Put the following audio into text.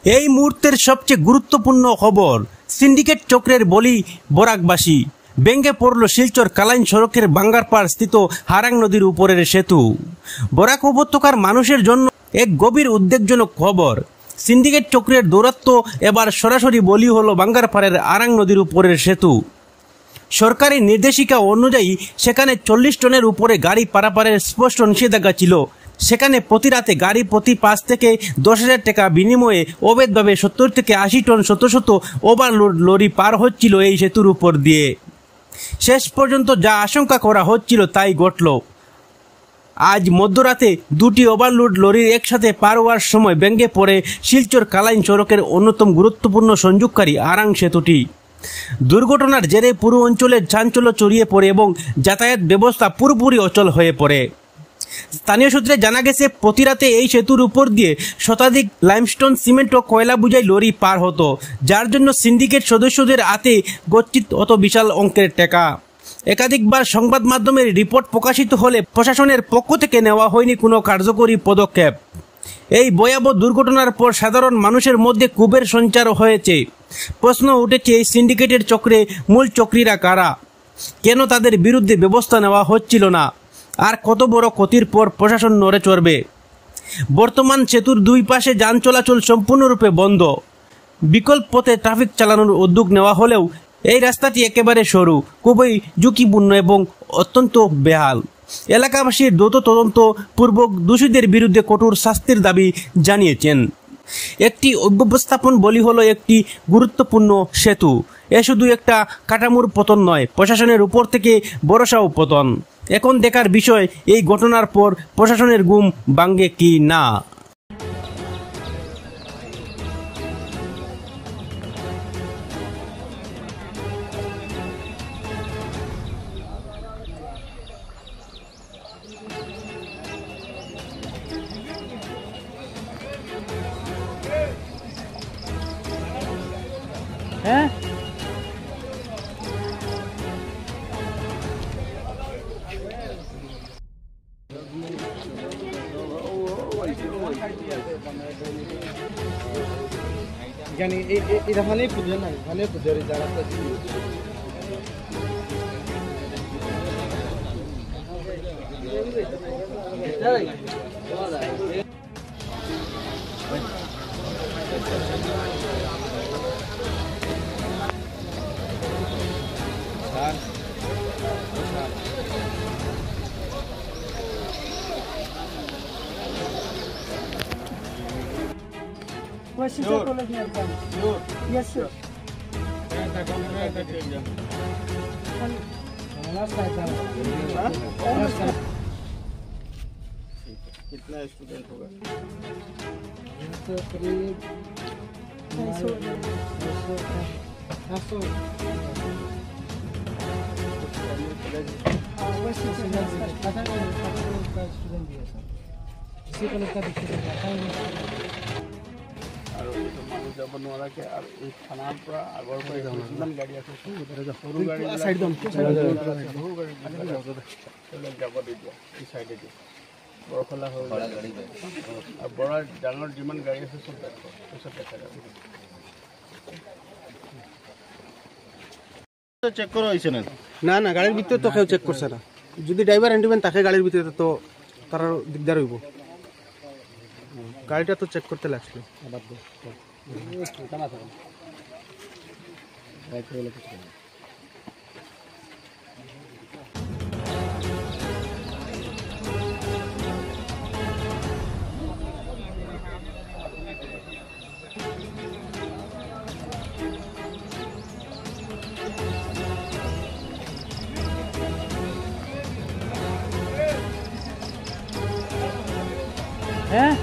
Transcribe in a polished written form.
এই মুহূর্তের সবচেয়ে গুরুত্বপূর্ণ খবর, সিন্ডিকেট চক্রের বলি বরাকবাসী। ভেঙে পড়ল শিলচর কালাইন সড়কের বাঙ্গারপাড় স্থিত হারাং নদীর উপরের সেতু। বরাক উপত্যকার মানুষের জন্য এক গভীর উদ্বেগজনক খবর। সিন্ডিকেট চক্রের দৌরাত্ম্য এবার সরাসরি বলি হলো বাঙ্গারপাড়ের হারাং নদীর উপরের সেতু। সরকারি নির্দেশিকা অনুযায়ী সেখানে 40 টনের উপরে গাড়ি পারাপারের স্পষ্ট নিষেধাজ্ঞা ছিল। সেখানে প্রতি রাতে গাড়ি প্রতি 5 থেকে 10,000 টাকা বিনিময়ে অবৈধভাবে 70 থেকে 80 টন শত শত ওভারলোড লরি পার হচ্ছিল এই সেতুর উপর দিয়ে। শেষ পর্যন্ত যা আশঙ্কা করা হচ্ছিল তাই ঘটল। আজ মধ্যরাতে দুটি ওভারলোড লরির একসাথে পার হওয়ার সময় ভেঙে পড়ে শিলচর কালাইন সড়কের অন্যতম গুরুত্বপূর্ণ সংযোগকারী হারাং সেতুটি। দুর্ঘটনার জেরে পুরো অঞ্চলে চাঞ্চল্য ছড়িয়ে পড়ে এবং যাতায়াত ব্যবস্থা পুরোপুরি অচল হয়ে পড়ে। স্থানীয় সূত্রে জানা গেছে, প্রতি রাতে এই সেতুর উপর দিয়ে শতাধিক লাইমস্টোন, সিমেন্ট ও কয়লা বোঝাই লরি পার হতো, যার জন্য সিন্ডিকেট সদস্যদের হাতে গচ্ছিত হতো বিশাল অঙ্কের টাকা। একাধিকবার সংবাদ মাধ্যমের রিপোর্ট প্রকাশিত হলে প্রশাসনের পক্ষ থেকে নেওয়া হয়নি কোনো কার্যকরী পদক্ষেপ। এই ভয়াবহ দুর্ঘটনার পর সাধারণ মানুষের মধ্যে ক্ষোভের সঞ্চার হয়েছে। প্রশ্ন উঠেছে, এই সিন্ডিকেটের চক্রে মূল চক্রীরা কারা? কেন তাদের বিরুদ্ধে ব্যবস্থা নেওয়া হচ্ছিল না? আর কত বড় ক্ষতির পর প্রশাসন নড়ে চড়বে? বর্তমান সেতুর দুই পাশে যান চলাচল সম্পূর্ণরূপে বন্ধ। বিকল্প পথে ট্রাফিক চালানোর উদ্যোগ নেওয়া হলেও এই রাস্তাটি একেবারে সরু, খুবই ঝুঁকিপূর্ণ এবং অত্যন্ত বেহাল। এলাকাবাসীর দ্রুত তদন্ত পূর্বক দোষীদের বিরুদ্ধে কঠোর শাস্তির দাবি জানিয়েছেন। একটি অব্যবস্থাপন বলি হলো একটি গুরুত্বপূর্ণ সেতু। এ শুধু একটা কাঠামোর পতন নয়, প্রশাসনের উপর থেকে ভরসাও পতন। এখন দেখার বিষয়, এই ঘটনার পর প্রশাসনের ঘুম ভাঙে কি না। হ্যাঁ, জানি এটা ভালোই পুজো নাই, ভালোই পুজোর যারা Yes, sir. कितना स्टूडेंट होगा? करीब 500 बनवा के और एक थानार पर आगर पर किमान गाड़ी আছে সরু গাড়ি সাইড দাম সরু গাড়ি চলে যাব দিও এই সাইডে দিও বড় খোলা হয়ে বড় গাড়ি আর বড় ডাঙর জিমান গাড়ি আছে সব দেখো সব দেখা যাবে। তো চেক করা হইছে না? না না, গাড়ির ভিতরে তো কেউ চেক করছে না। যদি ড্রাইভার হ্যান্ডিম্যান থাকে গাড়ির ভিতরে তো তার দিকদার হইব। গাড়িটা তো চেক করতে লাগছিল। হ্যাঁ